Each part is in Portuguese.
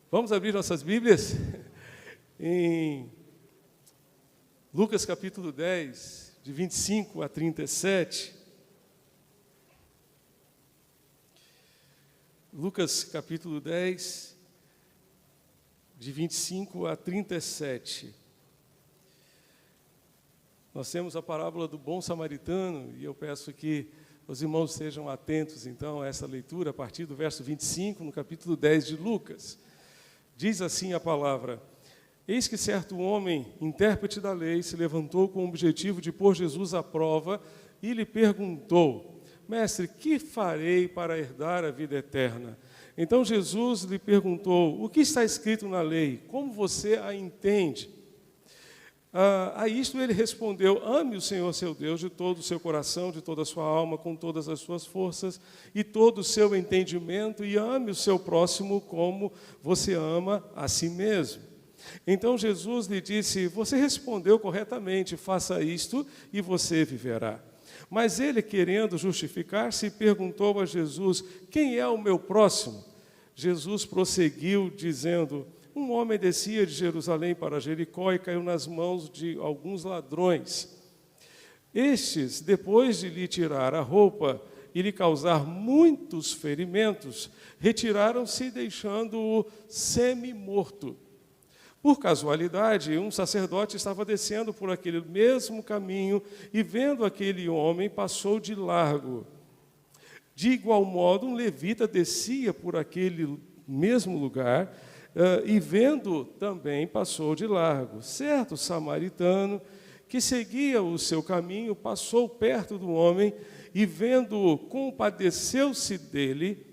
Vamos abrir nossas Bíblias em Lucas capítulo 10, de 25 a 37. Lucas capítulo 10, de 25 a 37. Nós temos a parábola do bom samaritano, e eu peço que os irmãos sejam atentos, então, a essa leitura, a partir do verso 25, no capítulo 10 de Lucas. Diz assim a palavra: Eis que certo homem, intérprete da lei, se levantou com o objetivo de pôr Jesus à prova e lhe perguntou: Mestre, que farei para herdar a vida eterna? Então Jesus lhe perguntou: O que está escrito na lei? Como você a entende? A isto ele respondeu: Ame o Senhor seu Deus de todo o seu coração, de toda a sua alma, com todas as suas forças e todo o seu entendimento, e ame o seu próximo como você ama a si mesmo. Então Jesus lhe disse: Você respondeu corretamente, faça isto e você viverá. Mas ele, querendo justificar-se, perguntou a Jesus: Quem é o meu próximo? Jesus prosseguiu, dizendo: Um homem descia de Jerusalém para Jericó e caiu nas mãos de alguns ladrões. Estes, depois de lhe tirar a roupa e lhe causar muitos ferimentos, retiraram-se, deixando-o semi-morto. Por casualidade, um sacerdote estava descendo por aquele mesmo caminho e, vendo aquele homem, passou de largo. De igual modo, um levita descia por aquele mesmo lugar e, vendo também, passou de largo. Certo samaritano, que seguia o seu caminho, passou perto do homem e, vendo-o, compadeceu-se dele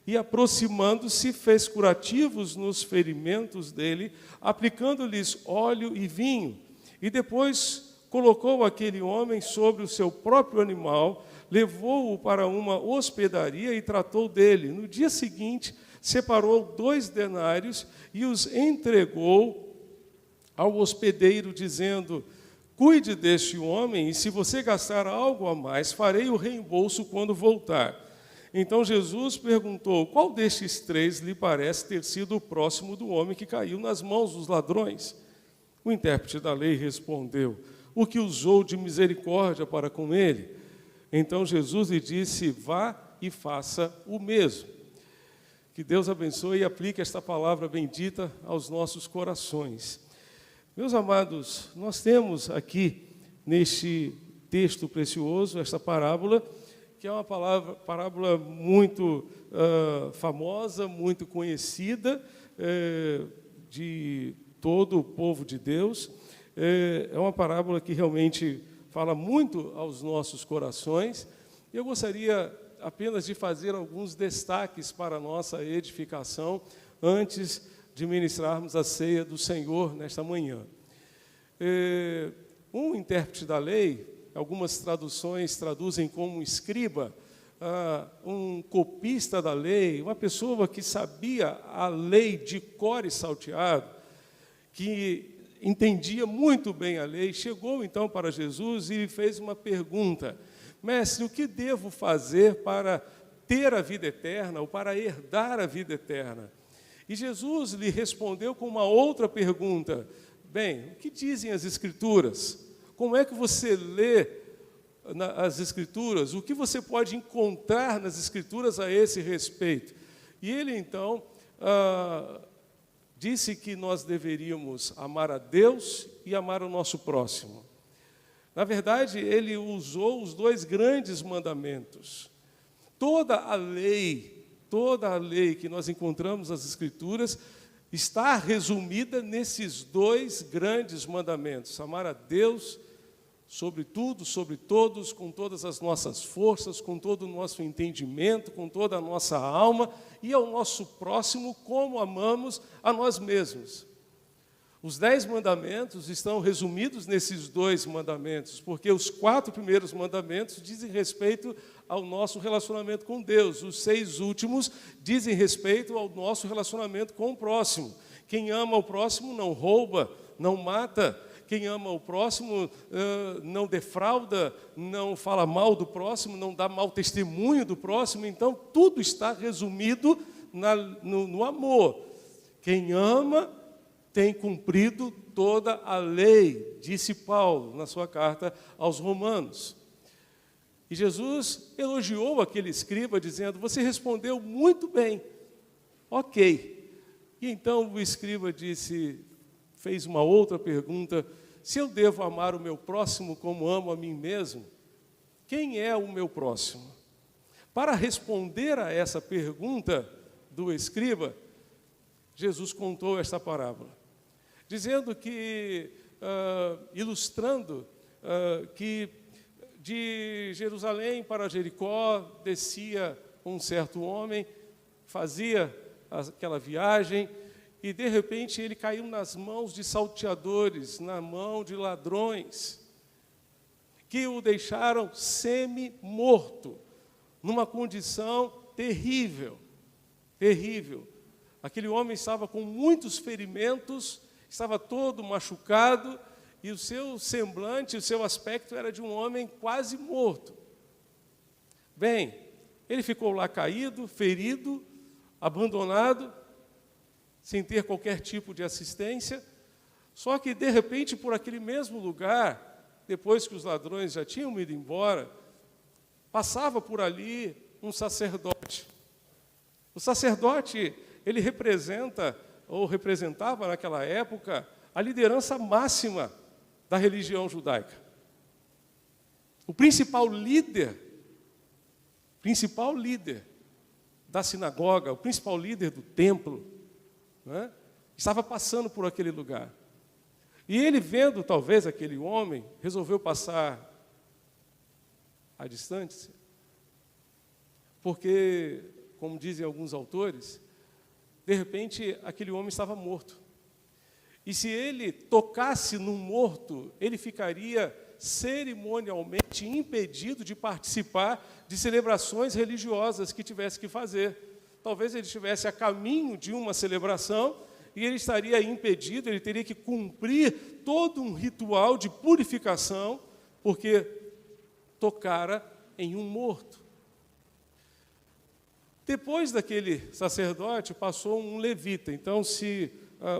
e, aproximando-se, fez curativos nos ferimentos dele, aplicando-lhes óleo e vinho. E depois colocou aquele homem sobre o seu próprio animal, levou-o para uma hospedaria e tratou dele. No dia seguinte, separou 2 denários e os entregou ao hospedeiro, dizendo: Cuide deste homem, e se você gastar algo a mais, farei o reembolso quando voltar. Então Jesus perguntou: Qual destes 3 lhe parece ter sido o próximo do homem que caiu nas mãos dos ladrões? O intérprete da lei respondeu: O que usou de misericórdia para com ele. Então Jesus lhe disse: Vá e faça o mesmo. Que Deus abençoe e aplique esta palavra bendita aos nossos corações. Meus amados, nós temos aqui, neste texto precioso, esta parábola, que é uma parábola muito famosa, muito conhecida de todo o povo de Deus. É uma parábola que realmente fala muito aos nossos corações. Eu gostaria apenas de fazer alguns destaques para a nossa edificação antes de ministrarmos a ceia do Senhor nesta manhã. Um intérprete da lei, algumas traduções traduzem como escriba, um copista da lei, uma pessoa que sabia a lei de cor e salteado, que entendia muito bem a lei, chegou então para Jesus e fez uma pergunta: Mestre, o que devo fazer para ter a vida eterna ou para herdar a vida eterna? E Jesus lhe respondeu com uma outra pergunta: Bem, o que dizem as Escrituras? Como é que você lê as Escrituras? O que você pode encontrar nas Escrituras a esse respeito? E ele, então, disse que nós deveríamos amar a Deus e amar o nosso próximo. Na verdade, ele usou os 2 grandes mandamentos. Toda a lei que nós encontramos nas Escrituras está resumida nesses 2 grandes mandamentos: amar a Deus sobre tudo, sobre todos, com todas as nossas forças, com todo o nosso entendimento, com toda a nossa alma, e ao nosso próximo como amamos a nós mesmos. Os 10 mandamentos estão resumidos nesses 2 mandamentos, porque os 4 primeiros mandamentos dizem respeito ao nosso relacionamento com Deus. Os 6 últimos dizem respeito ao nosso relacionamento com o próximo. Quem ama o próximo não rouba, não mata. Quem ama o próximo não defrauda, não fala mal do próximo, não dá mau testemunho do próximo. Então, tudo está resumido no amor. Quem ama tem cumprido toda a lei, disse Paulo na sua carta aos Romanos. E Jesus elogiou aquele escriba, dizendo: você respondeu muito bem, ok. E então o escriba fez uma outra pergunta: se eu devo amar o meu próximo como amo a mim mesmo, quem é o meu próximo? Para responder a essa pergunta do escriba, Jesus contou esta parábola, dizendo que, ilustrando que de Jerusalém para Jericó descia um certo homem, fazia aquela viagem e, de repente, ele caiu nas mãos de salteadores, na mão de ladrões, que o deixaram semi-morto, numa condição terrível, terrível. Aquele homem estava com muitos ferimentos, estava todo machucado, e o seu semblante, o seu aspecto era de um homem quase morto. Bem, ele ficou lá caído, ferido, abandonado, sem ter qualquer tipo de assistência. Só que, de repente, por aquele mesmo lugar, depois que os ladrões já tinham ido embora, passava por ali um sacerdote. O sacerdote, ele representava naquela época a liderança máxima da religião judaica. O principal líder da sinagoga, o principal líder do templo, né, estava passando por aquele lugar. E ele, vendo talvez aquele homem, resolveu passar à distância, porque, como dizem alguns autores, de repente aquele homem estava morto. E se ele tocasse no morto, ele ficaria cerimonialmente impedido de participar de celebrações religiosas que tivesse que fazer. Talvez ele estivesse a caminho de uma celebração e ele estaria impedido, ele teria que cumprir todo um ritual de purificação, porque tocara em um morto. Depois daquele sacerdote, passou um levita. Então, se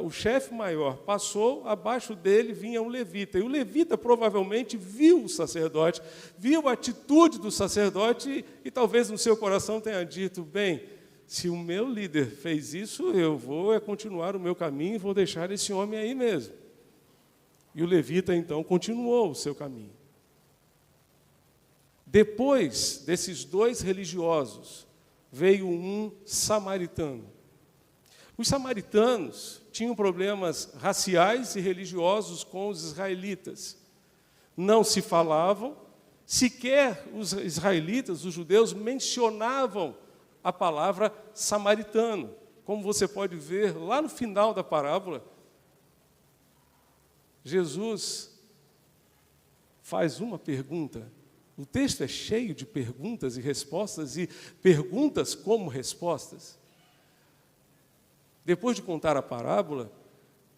o chefe maior passou, abaixo dele vinha um levita. E o levita provavelmente viu o sacerdote, viu a atitude do sacerdote e talvez no seu coração tenha dito: bem, se o meu líder fez isso, eu vou continuar o meu caminho e vou deixar esse homem aí mesmo. E o levita, então, continuou o seu caminho. Depois desses dois religiosos, veio um samaritano. Os samaritanos tinham problemas raciais e religiosos com os israelitas. Não se falavam, sequer os israelitas, os judeus, mencionavam a palavra samaritano. Como você pode ver lá no final da parábola, Jesus faz uma pergunta. O texto é cheio de perguntas e respostas, e perguntas como respostas. Depois de contar a parábola,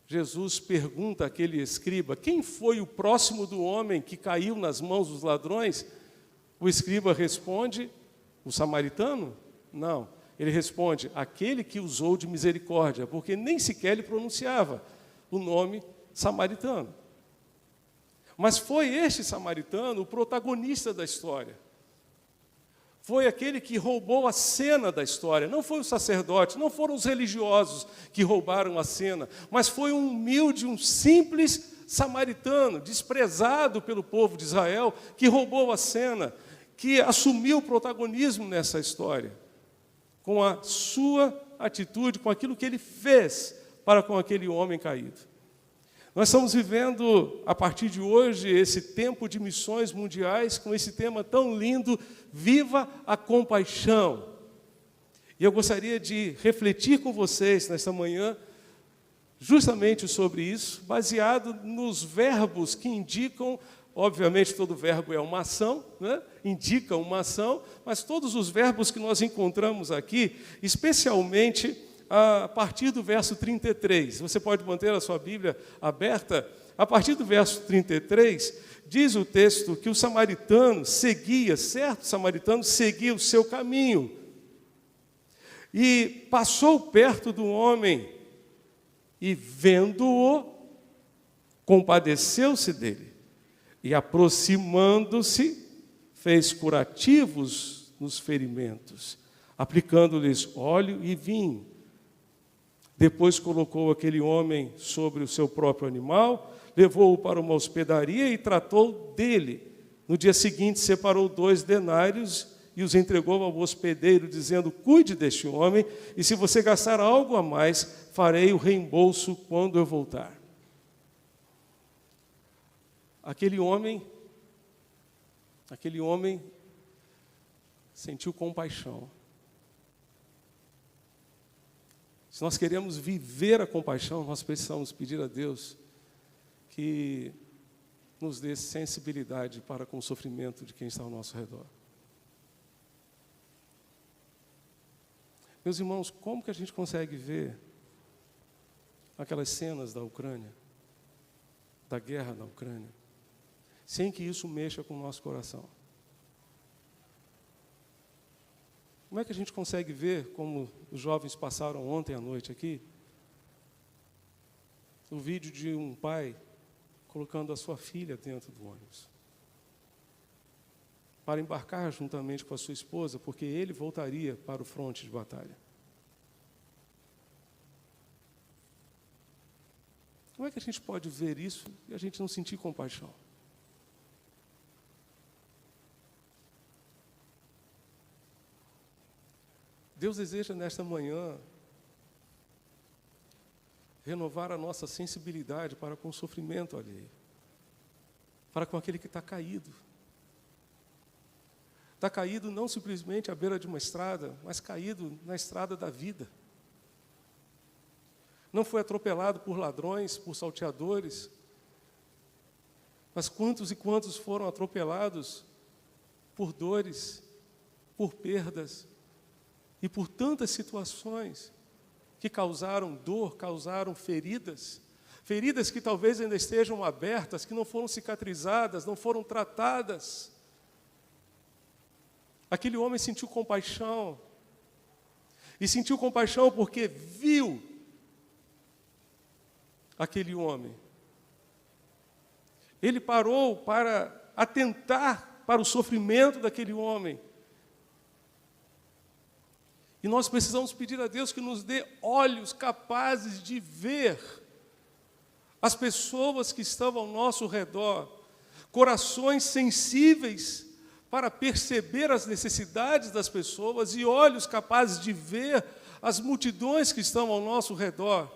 Jesus pergunta àquele escriba: quem foi o próximo do homem que caiu nas mãos dos ladrões? O escriba responde: o samaritano? Não. Ele responde: aquele que usou de misericórdia, porque nem sequer ele pronunciava o nome samaritano. Mas foi este samaritano o protagonista da história. Foi aquele que roubou a cena da história. Não foi o sacerdote, não foram os religiosos que roubaram a cena, mas foi um humilde, um simples samaritano, desprezado pelo povo de Israel, que roubou a cena, que assumiu o protagonismo nessa história, com a sua atitude, com aquilo que ele fez para com aquele homem caído. Nós estamos vivendo, a partir de hoje, esse tempo de missões mundiais, com esse tema tão lindo: viva a compaixão. E eu gostaria de refletir com vocês, nesta manhã, justamente sobre isso, baseado nos verbos que indicam, obviamente todo verbo é uma ação, né? Indica uma ação, mas todos os verbos que nós encontramos aqui, especialmente a partir do verso 33, você pode manter a sua Bíblia aberta. A partir do verso 33, diz o texto que o samaritano seguia, certo samaritano seguia o seu caminho, e passou perto do homem e, vendo-o, compadeceu-se dele, e, aproximando-se, fez curativos nos ferimentos, aplicando-lhes óleo e vinho. Depois colocou aquele homem sobre o seu próprio animal, levou-o para uma hospedaria e tratou dele. No dia seguinte, separou 2 denários e os entregou ao hospedeiro, dizendo: cuide deste homem, e se você gastar algo a mais, farei o reembolso quando eu voltar. Aquele homem sentiu compaixão. Se nós queremos viver a compaixão, nós precisamos pedir a Deus que nos dê sensibilidade para com o sofrimento de quem está ao nosso redor. Meus irmãos, como que a gente consegue ver aquelas cenas da Ucrânia, da guerra na Ucrânia, sem que isso mexa com o nosso coração? Como é que a gente consegue ver, como os jovens passaram ontem à noite aqui, o vídeo de um pai colocando a sua filha dentro do ônibus para embarcar juntamente com a sua esposa, porque ele voltaria para o fronte de batalha? Como é que a gente pode ver isso e a gente não sentir compaixão? Deus deseja, nesta manhã, renovar a nossa sensibilidade para com o sofrimento alheio, para com aquele que está caído. Está caído não simplesmente à beira de uma estrada, mas caído na estrada da vida. Não foi atropelado por ladrões, por salteadores, mas quantos e quantos foram atropelados por dores, por perdas, e por tantas situações que causaram dor, causaram feridas, feridas que talvez ainda estejam abertas, que não foram cicatrizadas, não foram tratadas. Aquele homem sentiu compaixão, e sentiu compaixão porque viu aquele homem. Ele parou para atentar para o sofrimento daquele homem. E nós precisamos pedir a Deus que nos dê olhos capazes de ver as pessoas que estão ao nosso redor, corações sensíveis para perceber as necessidades das pessoas e olhos capazes de ver as multidões que estão ao nosso redor.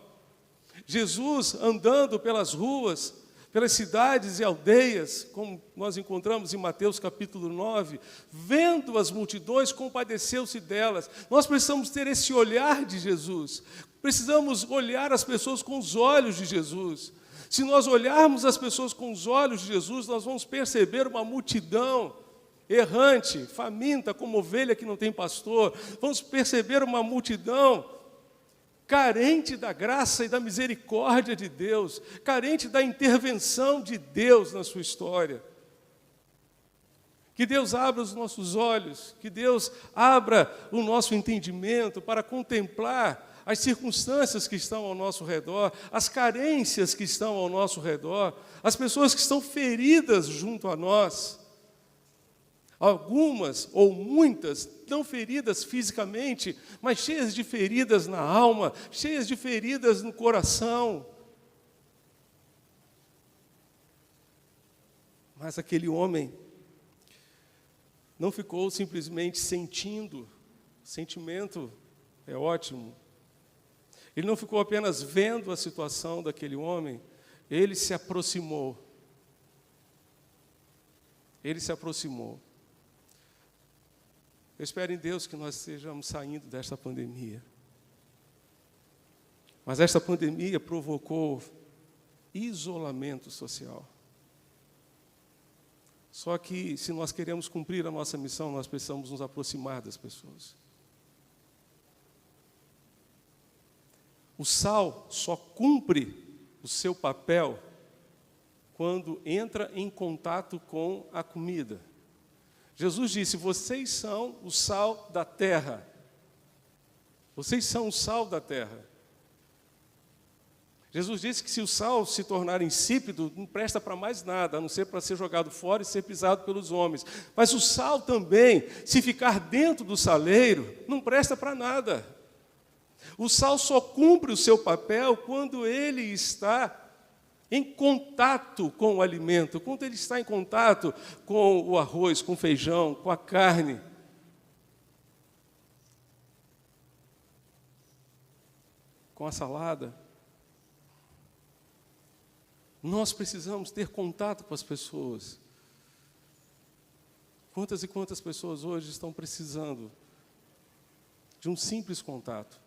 Jesus andando pelas ruas, pelas cidades e aldeias, como nós encontramos em Mateus capítulo 9, vendo as multidões, compadeceu-se delas. Nós precisamos ter esse olhar de Jesus, precisamos olhar as pessoas com os olhos de Jesus. Se nós olharmos as pessoas com os olhos de Jesus, nós vamos perceber uma multidão errante, faminta, como ovelha que não tem pastor. Vamos perceber uma multidão carente da graça e da misericórdia de Deus, carente da intervenção de Deus na sua história. Que Deus abra os nossos olhos, que Deus abra o nosso entendimento para contemplar as circunstâncias que estão ao nosso redor, as carências que estão ao nosso redor, as pessoas que estão feridas junto a nós. Algumas ou muitas não feridas fisicamente, mas cheias de feridas na alma, cheias de feridas no coração. Mas aquele homem não ficou simplesmente sentindo, sentimento é ótimo. Ele não ficou apenas vendo a situação daquele homem, ele se aproximou. Ele se aproximou. Eu espero em Deus que nós estejamos saindo desta pandemia. Mas esta pandemia provocou isolamento social. Só que, se nós queremos cumprir a nossa missão, nós precisamos nos aproximar das pessoas. O sal só cumpre o seu papel quando entra em contato com a comida. Jesus disse: vocês são o sal da terra. Vocês são o sal da terra. Jesus disse que se o sal se tornar insípido, não presta para mais nada, a não ser para ser jogado fora e ser pisado pelos homens. Mas o sal também, se ficar dentro do saleiro, não presta para nada. O sal só cumpre o seu papel quando ele está em contato com o alimento, quando ele está em contato com o arroz, com o feijão, com a carne. Com a salada. Nós precisamos ter contato com as pessoas. Quantas e quantas pessoas hoje estão precisando de um simples contato,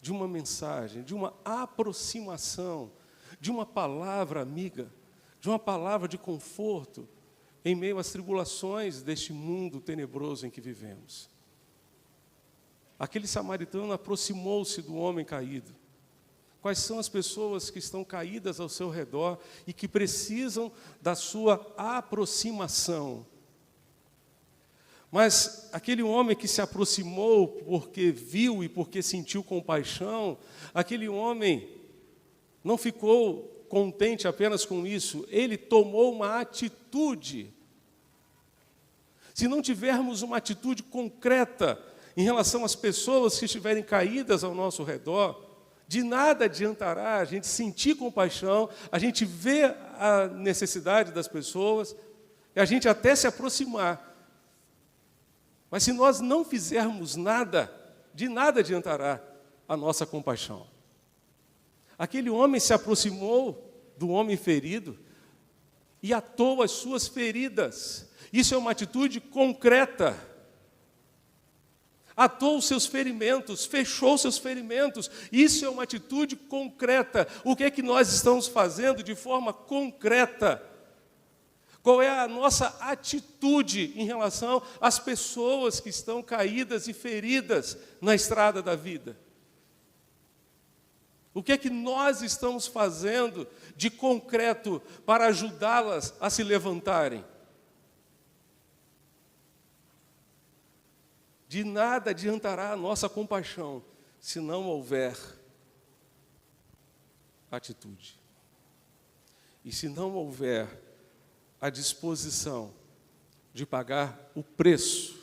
de uma mensagem, de uma aproximação, de uma palavra amiga, de uma palavra de conforto, em meio às tribulações deste mundo tenebroso em que vivemos. Aquele samaritano aproximou-se do homem caído. Quais são as pessoas que estão caídas ao seu redor e que precisam da sua aproximação? Mas aquele homem que se aproximou porque viu e porque sentiu compaixão, aquele homem não ficou contente apenas com isso, ele tomou uma atitude. Se não tivermos uma atitude concreta em relação às pessoas que estiverem caídas ao nosso redor, de nada adiantará a gente sentir compaixão, a gente ver a necessidade das pessoas, e a gente até se aproximar. Mas se nós não fizermos nada, de nada adiantará a nossa compaixão. Aquele homem se aproximou do homem ferido e atou as suas feridas. Isso é uma atitude concreta. Atou os seus ferimentos, fechou seus ferimentos. Isso é uma atitude concreta. O que é que nós estamos fazendo de forma concreta? Qual é a nossa atitude em relação às pessoas que estão caídas e feridas na estrada da vida? O que é que nós estamos fazendo de concreto para ajudá-las a se levantarem? De nada adiantará a nossa compaixão se não houver atitude. E se não houver a disposição de pagar o preço,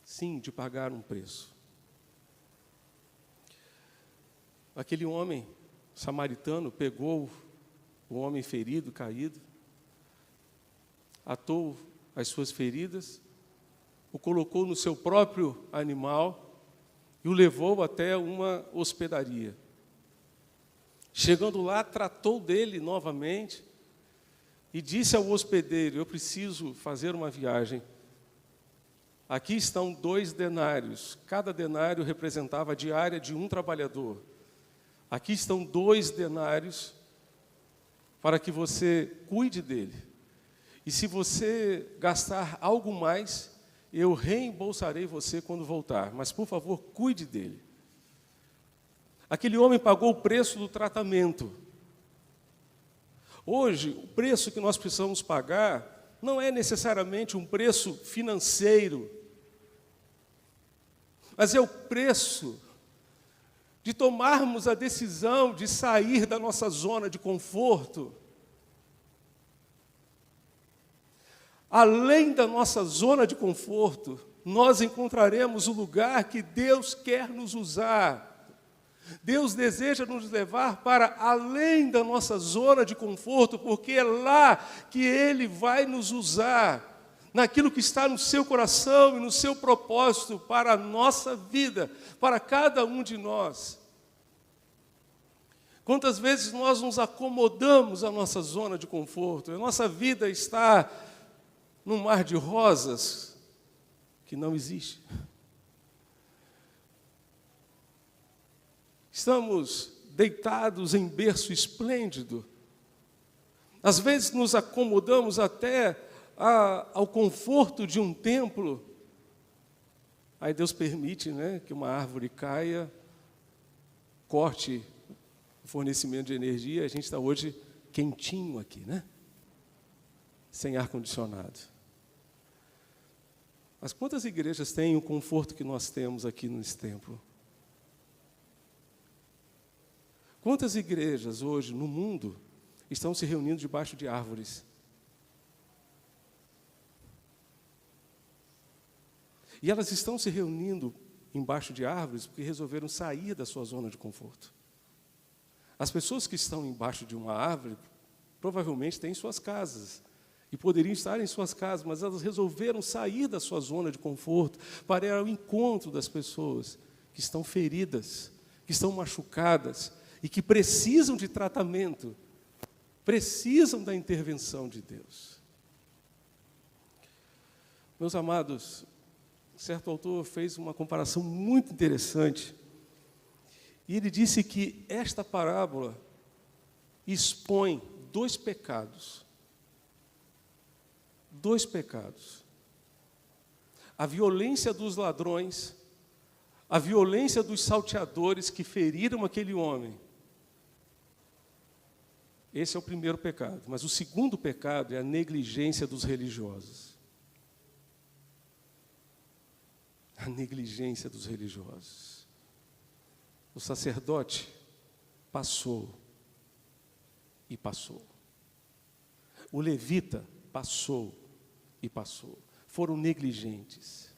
sim, de pagar um preço. Aquele homem samaritano pegou o homem ferido, caído, atou as suas feridas, o colocou no seu próprio animal e o levou até uma hospedaria. Chegando lá, tratou dele novamente e disse ao hospedeiro: eu preciso fazer uma viagem. Aqui estão 2 denários. Cada denário representava a diária de um trabalhador. Aqui estão 2 denários para que você cuide dele. E se você gastar algo mais, eu reembolsarei você quando voltar, mas, por favor, cuide dele. Aquele homem pagou o preço do tratamento. Hoje, o preço que nós precisamos pagar não é necessariamente um preço financeiro, mas é o preço de tomarmos a decisão de sair da nossa zona de conforto. Além da nossa zona de conforto, nós encontraremos o lugar que Deus quer nos usar. Deus deseja nos levar para além da nossa zona de conforto, porque é lá que Ele vai nos usar, naquilo que está no seu coração e no seu propósito para a nossa vida, para cada um de nós. Quantas vezes nós nos acomodamos à nossa zona de conforto, a nossa vida está num mar de rosas que não existe. Estamos deitados em berço esplêndido. Às vezes nos acomodamos até ao conforto de um templo. Aí Deus permite, né, que uma árvore caia, corte o fornecimento de energia. A gente está hoje quentinho aqui, né? Sem ar-condicionado. Mas quantas igrejas têm o conforto que nós temos aqui nesse templo? Quantas igrejas hoje no mundo estão se reunindo debaixo de árvores? E elas estão se reunindo embaixo de árvores porque resolveram sair da sua zona de conforto. As pessoas que estão embaixo de uma árvore provavelmente têm suas casas e poderiam estar em suas casas, mas elas resolveram sair da sua zona de conforto para ir ao encontro das pessoas que estão feridas, que estão machucadas e que precisam de tratamento, precisam da intervenção de Deus. Meus amados, certo autor fez uma comparação muito interessante. E ele disse que esta parábola expõe dois pecados. Dois pecados. A violência dos ladrões, a violência dos salteadores que feriram aquele homem. Esse é o primeiro pecado. Mas o segundo pecado é a negligência dos religiosos. A negligência dos religiosos. O sacerdote passou e passou. O levita passou e passou. Foram negligentes.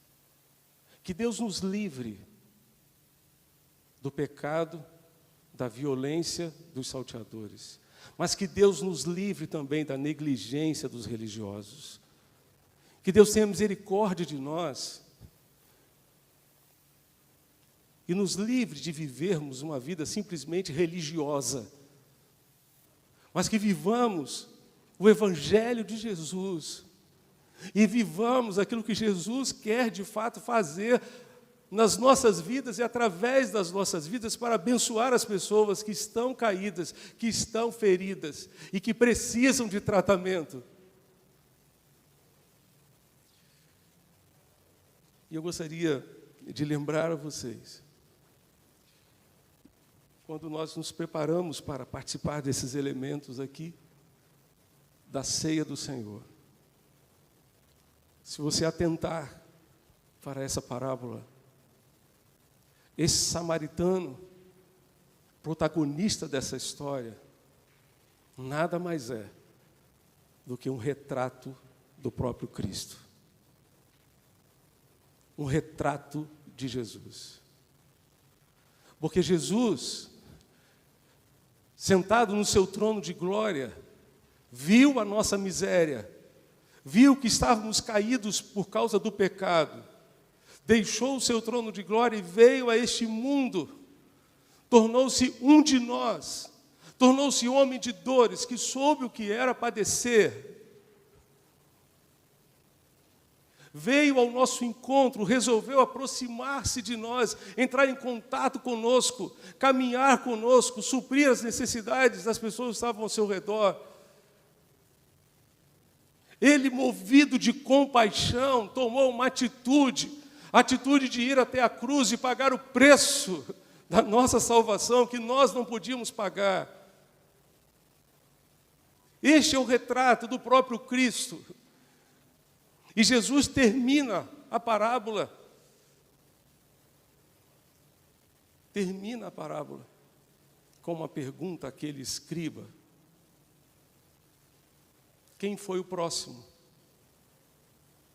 Que Deus nos livre do pecado, da violência dos salteadores. Mas que Deus nos livre também da negligência dos religiosos. Que Deus tenha misericórdia de nós e nos livre de vivermos uma vida simplesmente religiosa, mas que vivamos o Evangelho de Jesus e vivamos aquilo que Jesus quer de fato fazer nas nossas vidas e através das nossas vidas para abençoar as pessoas que estão caídas, que estão feridas e que precisam de tratamento. E eu gostaria de lembrar a vocês, quando nós nos preparamos para participar desses elementos aqui, da ceia do Senhor. Se você atentar para essa parábola, esse samaritano, protagonista dessa história, nada mais é do que um retrato do próprio Cristo. Um retrato de Jesus. Porque Jesus, sentado no seu trono de glória, viu a nossa miséria, viu que estávamos caídos por causa do pecado, deixou o seu trono de glória e veio a este mundo, tornou-se um de nós, tornou-se homem de dores, que soube o que era padecer, veio ao nosso encontro, resolveu aproximar-se de nós, entrar em contato conosco, caminhar conosco, suprir as necessidades das pessoas que estavam ao seu redor. Ele, movido de compaixão, tomou uma atitude de ir até a cruz e pagar o preço da nossa salvação, que nós não podíamos pagar. Este é o retrato do próprio Cristo. E Jesus termina a parábola com uma pergunta àquele escriba: quem foi o próximo?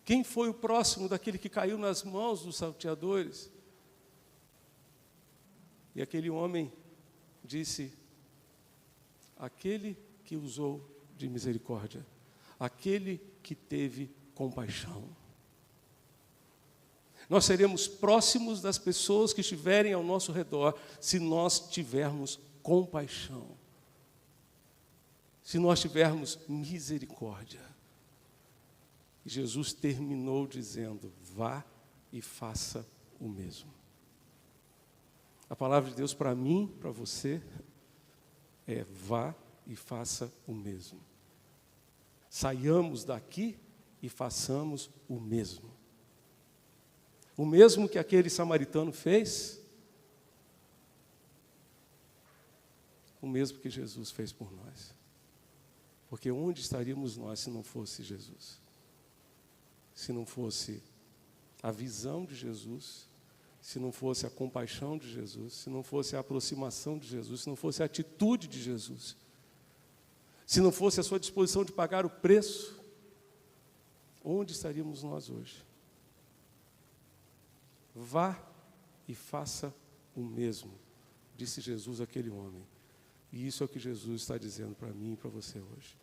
Quem foi o próximo daquele que caiu nas mãos dos salteadores? E aquele homem disse: aquele que usou de misericórdia, aquele que teve compaixão. Nós seremos próximos das pessoas que estiverem ao nosso redor se nós tivermos compaixão, se nós tivermos misericórdia. E Jesus terminou dizendo: vá e faça o mesmo. A palavra de Deus para mim, para você, é: vá e faça o mesmo. Saiamos daqui e façamos o mesmo. O mesmo que aquele samaritano fez, o mesmo que Jesus fez por nós. Porque onde estaríamos nós se não fosse Jesus? Se não fosse a visão de Jesus, se não fosse a compaixão de Jesus, se não fosse a aproximação de Jesus, se não fosse a atitude de Jesus, se não fosse a sua disposição de pagar o preço, onde estaríamos nós hoje? Vá e faça o mesmo, disse Jesus àquele homem. E isso é o que Jesus está dizendo para mim e para você hoje.